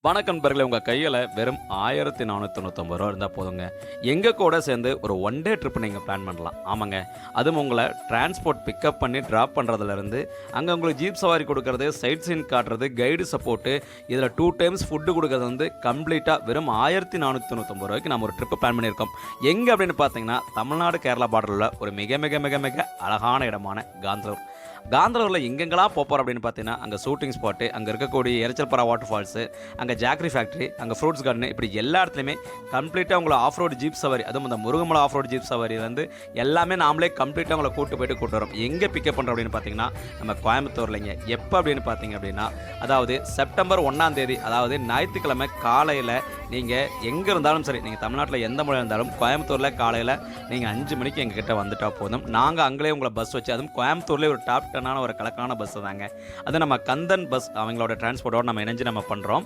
வணக்கம் நண்பர்களே, உங்க கையில வெறும் ரூ. 1490 இருந்தா போதுங்க. எங்க கூட சேர்ந்து ஒரு ஒன் டே ட்ரிப் நீங்க பிளான் பண்ணலாம். ஆமாங்க. அதுவும் உங்கள டிரான்ஸ்போர்ட் பிக்கப் பண்ணி டிராப் பண்றதுலருந்து, அங்க உங்களுக்கு ஜீப் சவாரி குடுக்கறது, சைட் சீயிங் காட்டுறது, கைடு சப்போர்ட்டு, இதுல 2 டைம்ஸ் ஃபுட் குடுக்கறது வந்து கம்ப்ளீட்டா வெறும் ரூ. 1490 நம்ம ஒரு ட்ரிப் பிளான் பண்ணியிருக்கோம். எங்க அப்படின்னு பார்த்தீங்கன்னா, தமிழ்நாடு, கேரளா பார்டர்ல உள்ள ஒரு மிக மிக மிக மிக அழகான இடமான காந்தலூர். காந்தலூர்ல எங்கெங்கெல்லாம் போறோம் அப்படின்னு பார்த்தீங்கன்னா, அங்க ஷூட்டிங் ஸ்பாட்டு, அங்க இருக்கக்கூடிய எரச்சல்பரா வாட்டர் ஃபால்ஸு, அங்க ஜாக்ரி ஃபேக்டரி, அங்க ஃப்ரூட்ஸ் கார்டன் இப்படி எல்லா இடத்துலயுமே கம்ப்ளீட்டா உங்கள ஆஃப் ரோட் ஜீப் சவாரி, அதுவும் அந்த முருகமலை ஆஃப் ரோட் ஜீப் சவாரிலேருந்து எல்லாமே நாமளே கம்ப்ளீட்டா உங்கள கூட்டு வரோம். எங்க பிக்கப் பண்றோம் அப்படின்னு பார்த்தீங்கன்னா, நம்ம கோயம்புத்தூர்லங்க. எப்ப அப்படின்னு பார்த்தீங்க அப்படின்னா, அதாவது செப்டம்பர் 1ஆம் தேதி, அதாவது ஞாயிற்றுக்கிழமை காலையில நீங்க எங்க இருந்தாலும் சரி, நீங்க தமிழ்நாட்டுல எந்த மூலையில இருந்தாலும் கோயம்புத்தூர்ல காலையில நீங்க 5 மணிக்கு எங்ககிட்ட வந்துட்டா போதும். நாங்க அங்கேயே உங்கள பஸ் வச்சு, அதுவும் கோயம்புத்தூர்லயே ஒரு டாப் 10ஆன ஒரு கலக்கான பஸ் தாங்க. அது நம்ம கந்தன் பஸ் அவங்களோட டிரான்ஸ்போர்ட்டோட நம்ம இணைஞ்சு நம்ம பண்றோம்.